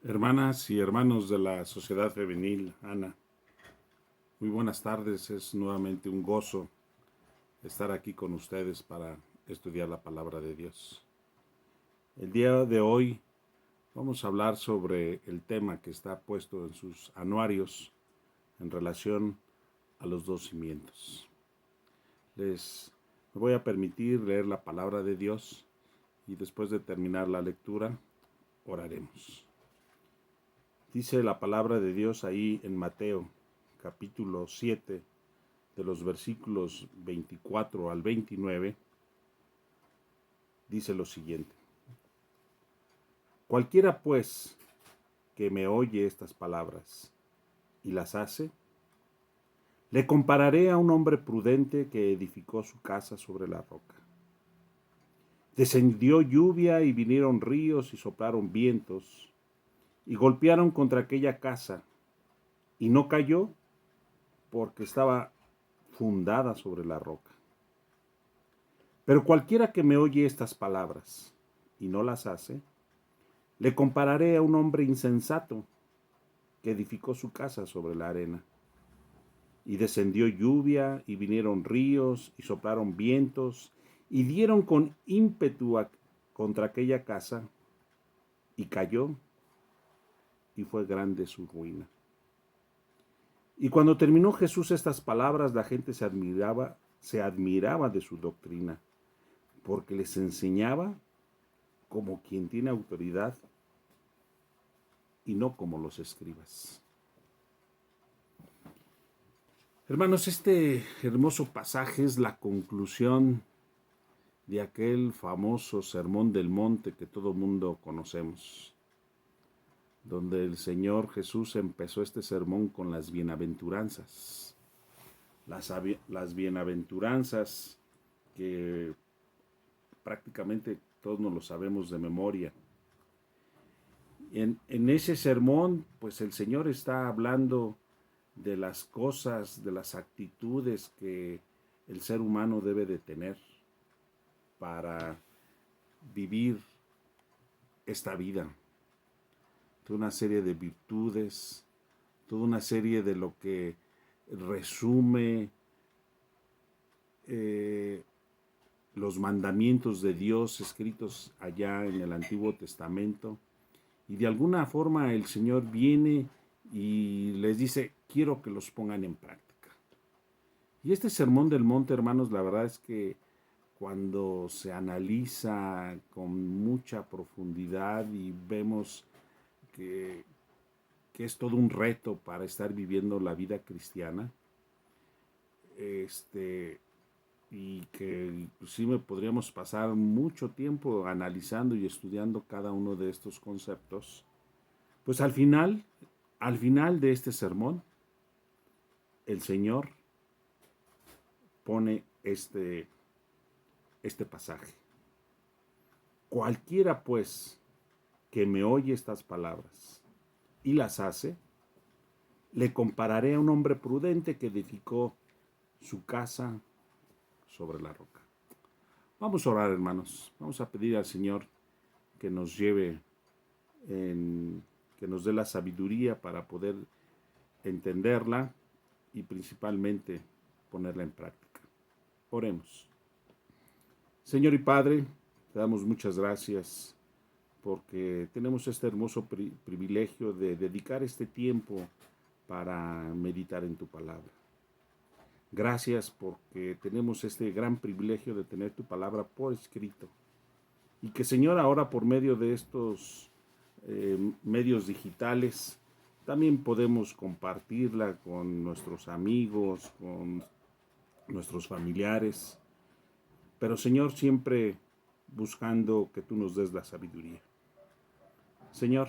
Hermanas y hermanos de la Sociedad Femenil, Ana, muy buenas tardes. Es nuevamente un gozo estar aquí con ustedes para estudiar la palabra de Dios. El día de hoy vamos a hablar sobre el tema que está puesto en sus anuarios en relación a los dos cimientos. Me voy a permitir leer la palabra de Dios y después de terminar la lectura, oraremos. Dice la palabra de Dios ahí en Mateo, capítulo 7, de los versículos 24 al 29, dice lo siguiente. Cualquiera pues que me oye estas palabras y las hace, le compararé a un hombre prudente que edificó su casa sobre la roca. Descendió lluvia y vinieron ríos y soplaron vientos y golpearon contra aquella casa, y no cayó porque estaba fundada sobre la roca. Pero cualquiera que me oye estas palabras y no las hace, le compararé a un hombre insensato que edificó su casa sobre la arena. Y descendió lluvia y vinieron ríos y soplaron vientos y dieron con ímpetu contra aquella casa, y cayó, y fue grande su ruina. Y cuando terminó Jesús estas palabras, la gente se admiraba de su doctrina, porque les enseñaba como quien tiene autoridad y no como los escribas. Hermanos, este hermoso pasaje es la conclusión de aquel famoso Sermón del Monte que todo mundo conocemos, donde el Señor Jesús empezó este sermón con las bienaventuranzas. Las bienaventuranzas que prácticamente todos nos lo sabemos de memoria. En ese sermón, pues el Señor está hablando de las cosas, de las actitudes que el ser humano debe de tener para vivir esta vida. Toda una serie de virtudes, toda una serie de lo que resume los mandamientos de Dios escritos allá en el Antiguo Testamento. Y de alguna forma el Señor viene y les dice, quiero que los pongan en práctica. Y este Sermón del Monte, hermanos, la verdad es que cuando se analiza con mucha profundidad y vemos que es todo un reto para estar viviendo la vida cristiana, y que inclusive podríamos pasar mucho tiempo analizando y estudiando cada uno de estos conceptos, pues al final de este sermón, el Señor pone este pasaje. Cualquiera pues que me oye estas palabras y las hace, le compararé a un hombre prudente que edificó su casa sobre la roca. Vamos a orar, hermanos. Vamos a pedir al Señor que nos lleve, que nos dé la sabiduría para poder entenderla y principalmente ponerla en práctica. Oremos. Señor y Padre, te damos muchas gracias porque tenemos este hermoso privilegio de dedicar este tiempo para meditar en tu palabra. Gracias porque tenemos este gran privilegio de tener tu palabra por escrito. Y que, Señor, ahora por medio de estos medios digitales, también podemos compartirla con nuestros amigos, con nuestros familiares. Pero, Señor, siempre buscando que tú nos des la sabiduría. Señor,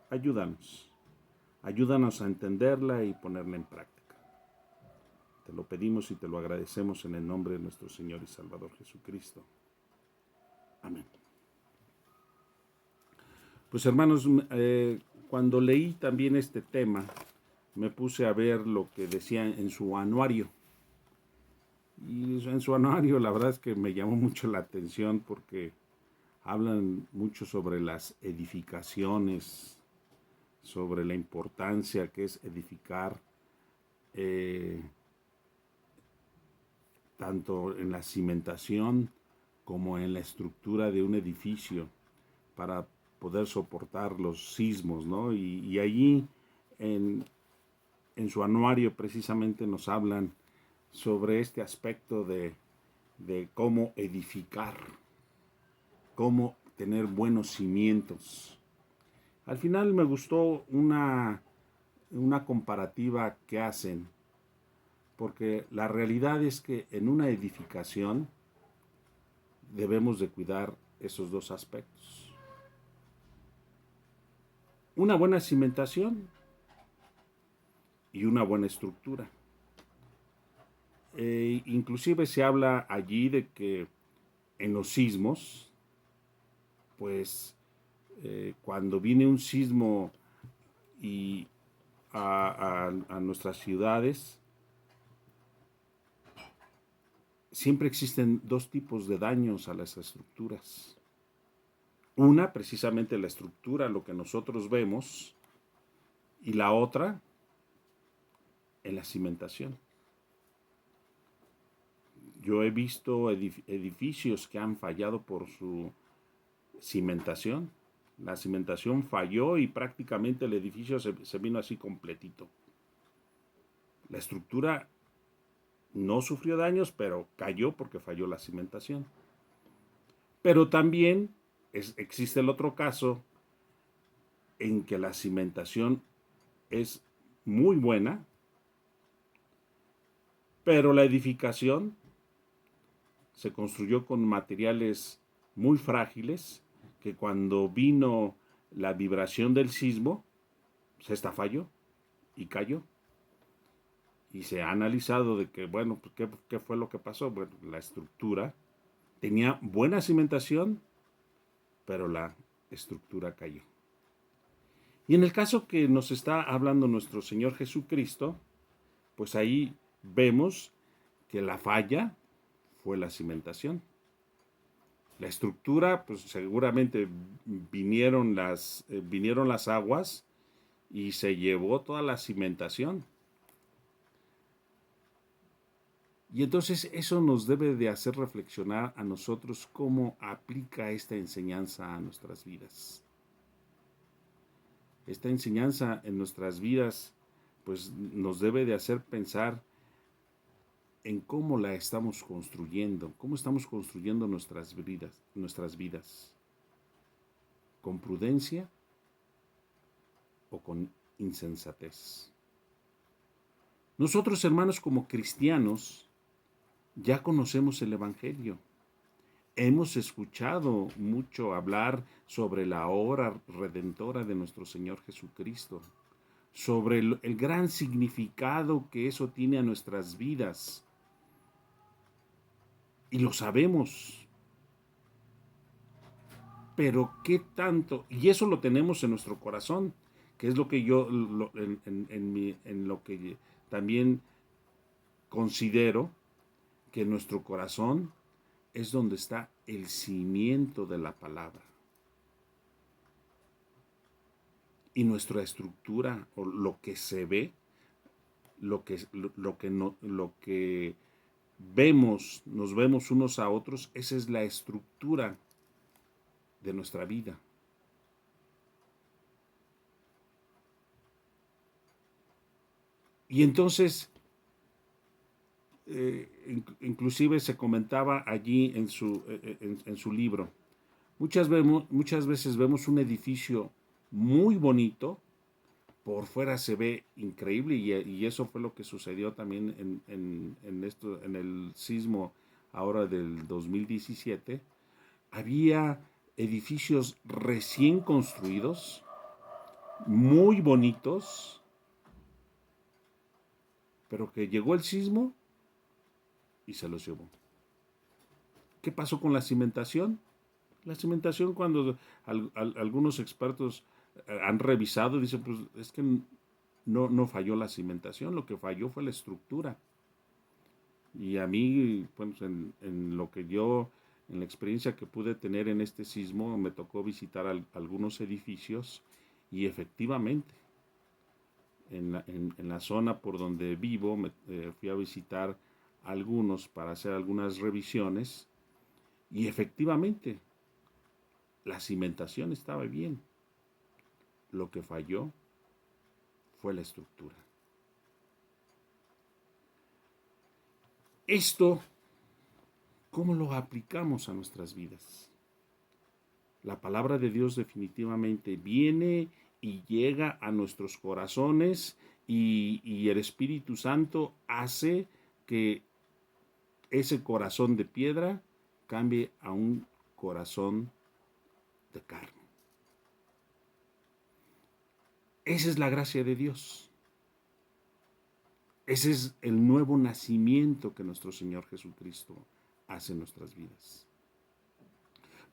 ayúdanos. Ayúdanos a entenderla y ponerla en práctica. Te lo pedimos y te lo agradecemos en el nombre de nuestro Señor y Salvador Jesucristo. Amén. Pues hermanos, cuando leí también este tema, me puse a ver lo que decía en su anuario. Y en su anuario la verdad es que me llamó mucho la atención porque hablan mucho sobre las edificaciones sobre la importancia que es edificar tanto en la cimentación como en la estructura de un edificio para poder soportar los sismos, ¿no? Y allí en su anuario precisamente nos hablan sobre este aspecto de cómo edificar, cómo tener buenos cimientos. Al final me gustó una comparativa que hacen, porque la realidad es que en una edificación debemos de cuidar esos dos aspectos. Una buena cimentación y una buena estructura. Inclusive se habla allí de que en los sismos, pues cuando viene un sismo y a nuestras ciudades, siempre existen dos tipos de daños a las estructuras. Una, precisamente la estructura, lo que nosotros vemos, y la otra, en la cimentación. Yo he visto edificios que han fallado por su cimentación. La cimentación falló y prácticamente el edificio se vino así completito. La estructura no sufrió daños, pero cayó porque falló la cimentación. Pero también existe el otro caso en que la cimentación es muy buena, pero la edificación se construyó con materiales muy frágiles que cuando vino la vibración del sismo se estafalló y cayó. Y se ha analizado de que, bueno, pues, ¿qué fue lo que pasó? Bueno, la estructura tenía buena cimentación, pero la estructura cayó. Y en el caso que nos está hablando nuestro Señor Jesucristo, pues ahí vemos que la falla fue la cimentación. La estructura, pues seguramente vinieron las aguas y se llevó toda la cimentación. Y entonces eso nos debe de hacer reflexionar a nosotros cómo aplica esta enseñanza a nuestras vidas. Esta enseñanza en nuestras vidas pues nos debe de hacer pensar en cómo la estamos construyendo, cómo estamos construyendo nuestras vidas, con prudencia o con insensatez. Nosotros, hermanos, como cristianos, ya conocemos el Evangelio. Hemos escuchado mucho hablar sobre la obra redentora de nuestro Señor Jesucristo, sobre el gran significado que eso tiene a nuestras vidas. Y lo sabemos. Pero qué tanto, y eso lo tenemos en nuestro corazón, que es lo que yo, en lo que también considero que nuestro corazón es donde está el cimiento de la palabra. Y nuestra estructura, o lo que se ve, lo que vemos, nos vemos unos a otros, esa es la estructura de nuestra vida. Y entonces, inclusive se comentaba allí en su libro, muchas veces vemos un edificio muy bonito, por fuera se ve increíble, y eso fue lo que sucedió también en el sismo ahora del 2017. Había edificios recién construidos, muy bonitos, pero que llegó el sismo y se los llevó. ¿Qué pasó con la cimentación? La cimentación, cuando algunos expertos han revisado, dicen, pues es que no falló la cimentación, lo que falló fue la estructura. Y a mí, pues, en la experiencia que pude tener en este sismo, me tocó visitar algunos edificios y efectivamente en la zona por donde vivo, fui a visitar algunos para hacer algunas revisiones y efectivamente la cimentación estaba bien. Lo que falló fue la estructura. Esto, ¿cómo lo aplicamos a nuestras vidas? La palabra de Dios definitivamente viene y llega a nuestros corazones y el Espíritu Santo hace que ese corazón de piedra cambie a un corazón de carne. Esa es la gracia de Dios. Ese es el nuevo nacimiento que nuestro Señor Jesucristo hace en nuestras vidas.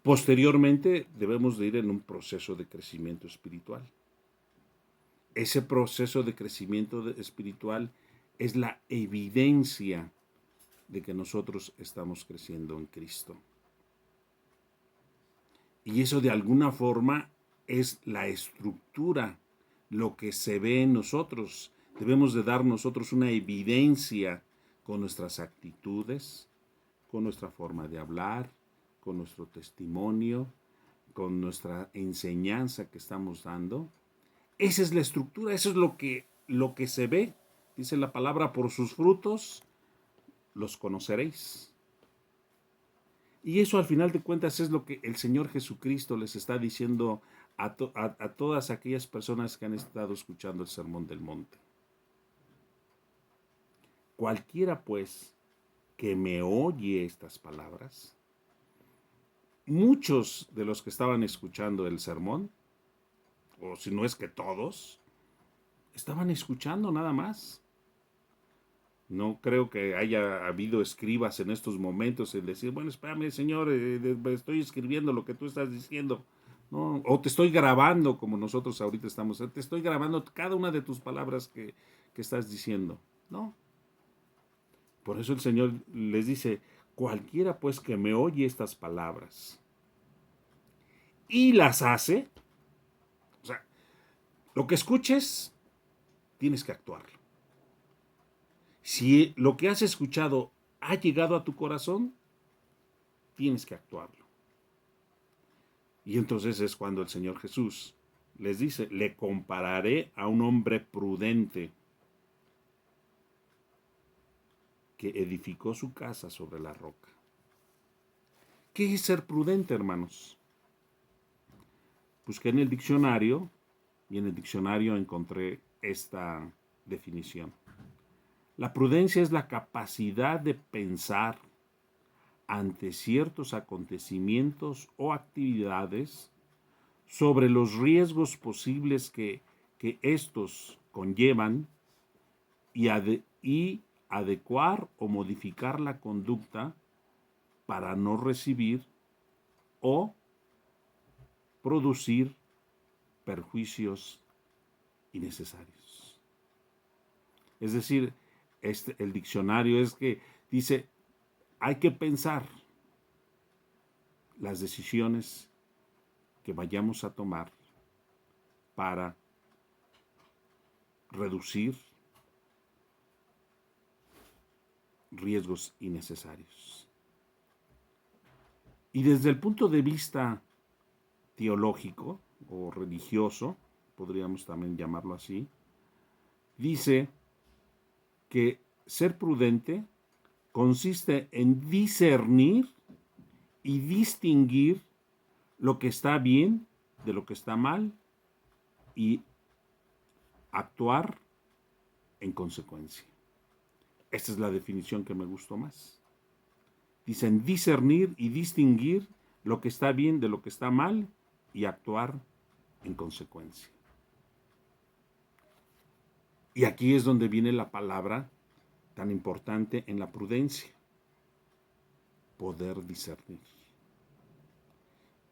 Posteriormente debemos de ir en un proceso de crecimiento espiritual. Ese proceso de crecimiento espiritual es la evidencia de que nosotros estamos creciendo en Cristo. Y eso de alguna forma es la estructura, lo que se ve en nosotros. Debemos de dar nosotros una evidencia con nuestras actitudes, con nuestra forma de hablar, con nuestro testimonio, con nuestra enseñanza que estamos dando. Esa es la estructura, eso es lo que se ve. Dice la palabra, por sus frutos los conoceréis. Y eso al final de cuentas es lo que el Señor Jesucristo les está diciendo a todas aquellas personas que han estado escuchando el Sermón del Monte. Cualquiera pues que me oye estas palabras, muchos de los que estaban escuchando el sermón, o si no es que todos, estaban escuchando nada más. No creo que haya habido escribas en estos momentos en decir, bueno, espérame, Señor, estoy escribiendo lo que tú estás diciendo. No, o te estoy grabando, como nosotros ahorita estamos, te estoy grabando cada una de tus palabras que estás diciendo. No. Por eso el Señor les dice, cualquiera pues que me oye estas palabras y las hace, o sea, lo que escuches, tienes que actuarlo. Si lo que has escuchado ha llegado a tu corazón, tienes que actuarlo. Y entonces es cuando el Señor Jesús les dice, le compararé a un hombre prudente que edificó su casa sobre la roca. ¿Qué es ser prudente, hermanos? Busqué en el diccionario y en el diccionario encontré esta definición. La prudencia es la capacidad de pensar ante ciertos acontecimientos o actividades sobre los riesgos posibles que estos conllevan y adecuar o modificar la conducta para no recibir o producir perjuicios innecesarios. Es decir, el diccionario es que dice, hay que pensar las decisiones que vayamos a tomar para reducir riesgos innecesarios. Y desde el punto de vista teológico o religioso, podríamos también llamarlo así, dice que ser prudente consiste en discernir y distinguir lo que está bien de lo que está mal y actuar en consecuencia. Esta es la definición que me gustó más. Dicen discernir y distinguir lo que está bien de lo que está mal y actuar en consecuencia. Y aquí es donde viene la palabra tan importante en la prudencia, poder discernir.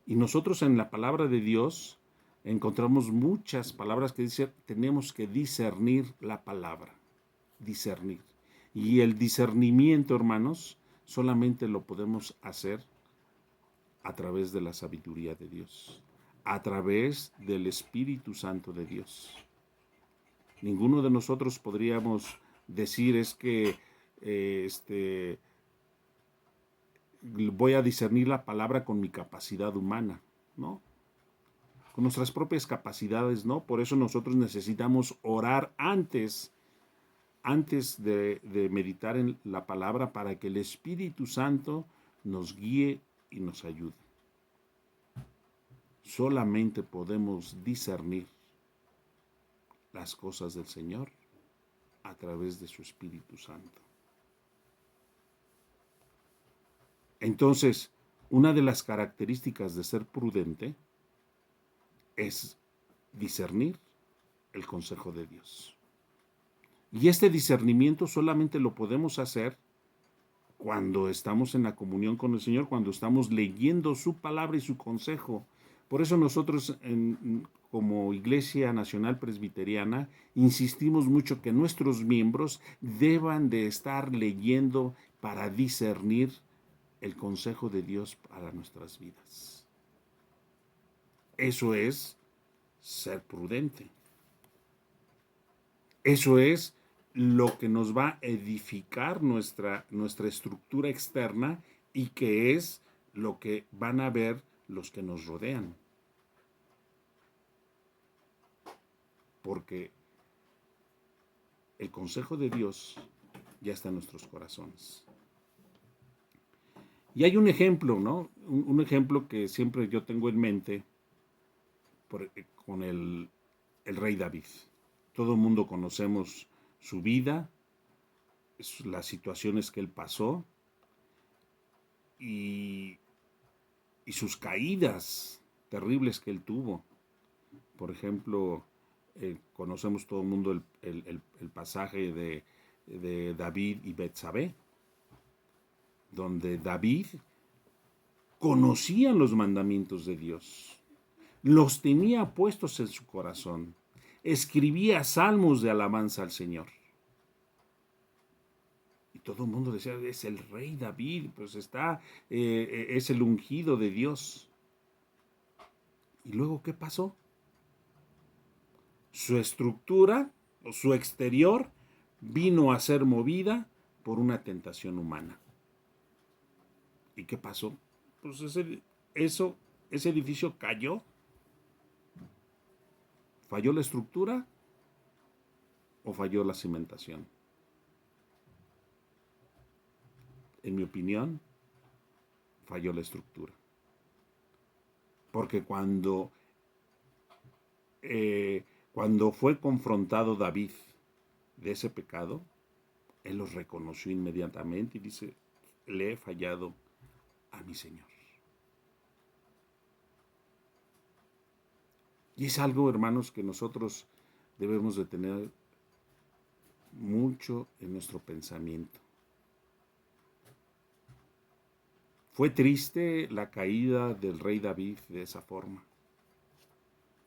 Y nosotros en la palabra de Dios encontramos muchas palabras que dicen tenemos que discernir la palabra, discernir. Y el discernimiento, hermanos, solamente lo podemos hacer a través de la sabiduría de Dios, a través del Espíritu Santo de Dios. Ninguno de nosotros podríamos decir es que voy a discernir la palabra con mi capacidad humana, ¿no? Con nuestras propias capacidades, ¿no? Por eso nosotros necesitamos orar antes de meditar en la palabra para que el Espíritu Santo nos guíe y nos ayude. Solamente podemos discernir las cosas del Señor a través de su Espíritu Santo. Entonces, una de las características de ser prudente es discernir el consejo de Dios. Y este discernimiento solamente lo podemos hacer cuando estamos en la comunión con el Señor, cuando estamos leyendo su palabra y su consejo. Por eso nosotros, como Iglesia Nacional Presbiteriana, insistimos mucho que nuestros miembros deban de estar leyendo para discernir el consejo de Dios para nuestras vidas. Eso es ser prudente. Eso es lo que nos va a edificar nuestra estructura externa y que es lo que van a ver los que nos rodean. Porque el consejo de Dios ya está en nuestros corazones. Y hay un ejemplo, ¿no? Un ejemplo que siempre yo tengo en mente con el rey David. Todo el mundo conocemos su vida, las situaciones que él pasó y sus caídas terribles que él tuvo. Por ejemplo, conocemos todo el mundo el pasaje de David y Betsabé, donde David conocía los mandamientos de Dios, los tenía puestos en su corazón, escribía salmos de alabanza al Señor. Y todo el mundo decía, es el rey David, pues es el ungido de Dios. ¿Y luego qué pasó? Su estructura, su exterior, vino a ser movida por una tentación humana. ¿Y qué pasó? Pues ese edificio cayó. ¿Falló la estructura o falló la cimentación? En mi opinión, falló la estructura. Porque cuando fue confrontado David de ese pecado, él los reconoció inmediatamente y dice, le he fallado a mi Señor. Y es algo, hermanos, que nosotros debemos de tener mucho en nuestro pensamiento. Fue triste la caída del rey David de esa forma.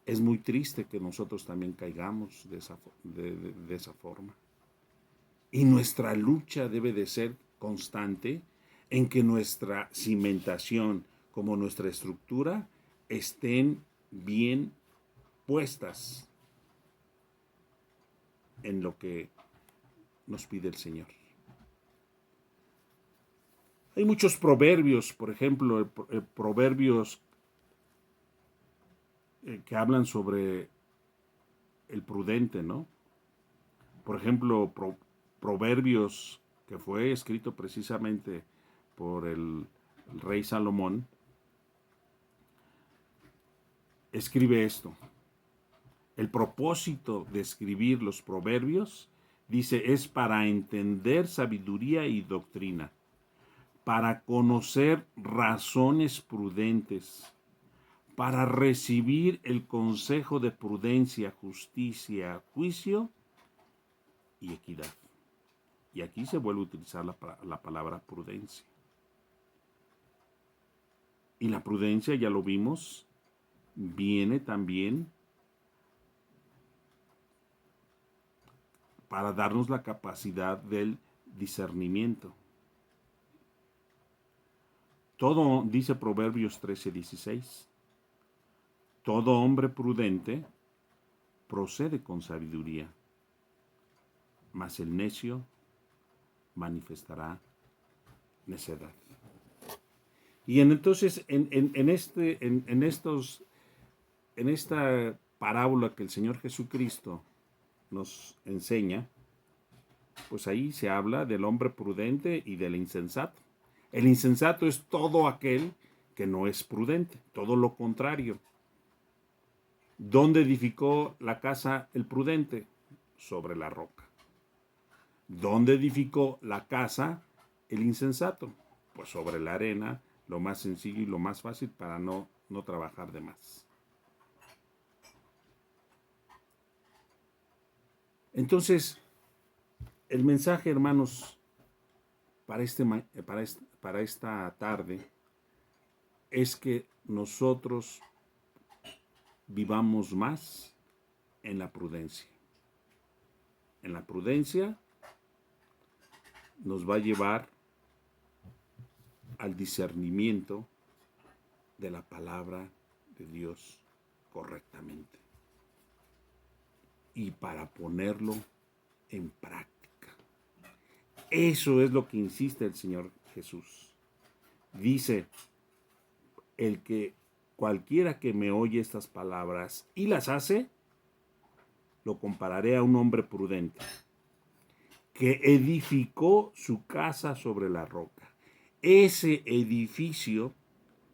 Es muy triste que nosotros también caigamos de esa forma. Y nuestra lucha debe de ser constante en que nuestra cimentación como nuestra estructura estén bien puestas en lo que nos pide el Señor. Hay muchos proverbios, por ejemplo, proverbios que hablan sobre el prudente, ¿no? Por ejemplo, Proverbios, que fue escrito precisamente por el rey Salomón, escribe esto. El propósito de escribir los proverbios, dice, es para entender sabiduría y doctrina, para conocer razones prudentes, para recibir el consejo de prudencia, justicia, juicio y equidad. Y aquí se vuelve a utilizar la palabra prudencia. Y la prudencia, ya lo vimos, viene también para darnos la capacidad del discernimiento. Todo, dice Proverbios 13:16, todo hombre prudente procede con sabiduría, mas el necio manifestará necedad. Y entonces en esta parábola que el Señor Jesucristo nos enseña, pues ahí se habla del hombre prudente y del insensato. El insensato es todo aquel que no es prudente, todo lo contrario. ¿Dónde edificó la casa el prudente? Sobre la roca. ¿Dónde edificó la casa el insensato? Pues sobre la arena, lo más sencillo y lo más fácil para no trabajar de más. Entonces, el mensaje, hermanos, para esta tarde es que nosotros vivamos más en la prudencia. En la prudencia nos va a llevar al discernimiento de la palabra de Dios correctamente y para ponerlo en práctica. Eso es lo que insiste el Señor Jesús. Dice, el que cualquiera que me oye estas palabras y las hace, lo compararé a un hombre prudente que edificó su casa sobre la roca. Ese edificio,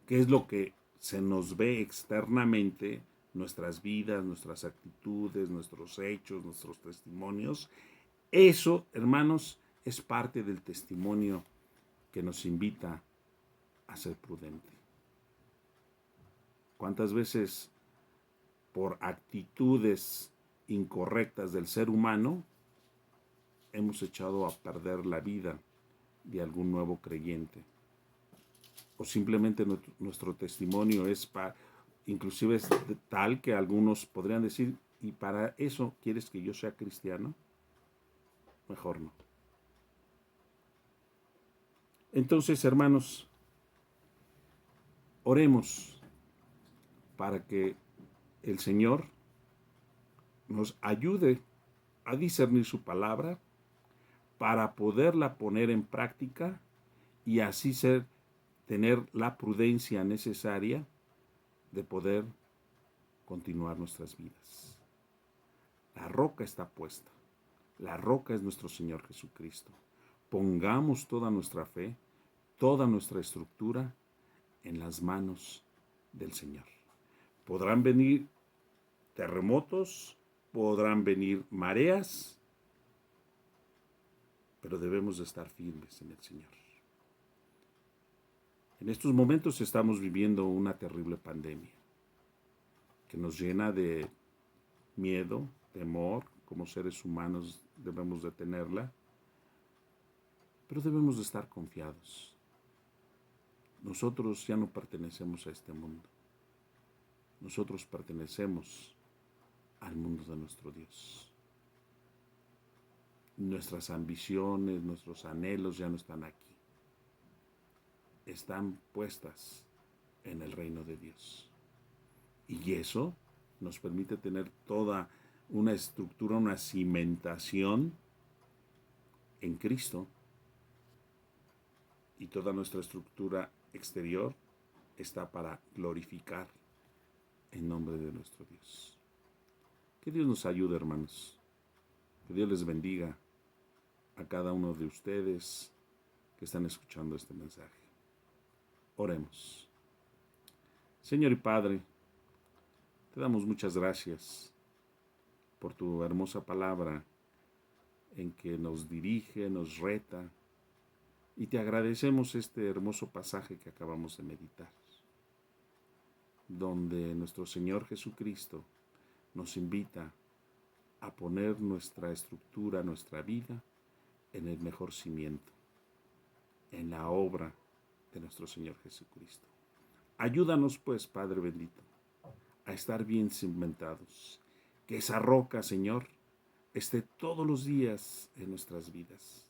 que es lo que se nos ve externamente, nuestras vidas, nuestras actitudes, nuestros hechos, nuestros testimonios, eso, hermanos, es parte del testimonio que nos invita a ser prudente. ¿Cuántas veces por actitudes incorrectas del ser humano hemos echado a perder la vida de algún nuevo creyente? O simplemente nuestro testimonio es inclusive es tal que algunos podrían decir, ¿y para eso quieres que yo sea cristiano? Mejor no. Entonces, hermanos, oremos para que el Señor nos ayude a discernir su palabra para poderla poner en práctica y así tener la prudencia necesaria de poder continuar nuestras vidas. La roca está puesta. La roca es nuestro Señor Jesucristo. Pongamos toda nuestra fe, toda nuestra estructura en las manos del Señor. Podrán venir terremotos, podrán venir mareas, pero debemos de estar firmes en el Señor. En estos momentos estamos viviendo una terrible pandemia que nos llena de miedo, temor. Como seres humanos debemos de tenerla, pero debemos de estar confiados. Nosotros ya no pertenecemos a este mundo. Nosotros pertenecemos al mundo de nuestro Dios. Nuestras ambiciones, nuestros anhelos ya no están aquí. Están puestas en el reino de Dios. Y eso nos permite tener toda una estructura, una cimentación en Cristo, y toda nuestra estructura exterior está para glorificar el nombre de nuestro Dios. Que Dios nos ayude, hermanos. Que Dios les bendiga a cada uno de ustedes que están escuchando este mensaje. Oremos. Señor y Padre, te damos muchas gracias por tu hermosa palabra en que nos dirige, nos reta, y te agradecemos este hermoso pasaje que acabamos de meditar, donde nuestro Señor Jesucristo nos invita a poner nuestra estructura, nuestra vida, en el mejor cimiento, en la obra de nuestro Señor Jesucristo. Ayúdanos, pues, Padre bendito, a estar bien cimentados, que esa roca, Señor, esté todos los días en nuestras vidas,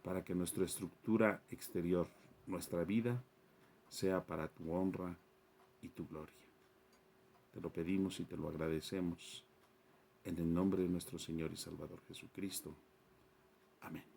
para que nuestra estructura exterior, nuestra vida, sea para tu honra y tu gloria. Te lo pedimos y te lo agradecemos en el nombre de nuestro Señor y Salvador Jesucristo. Amén.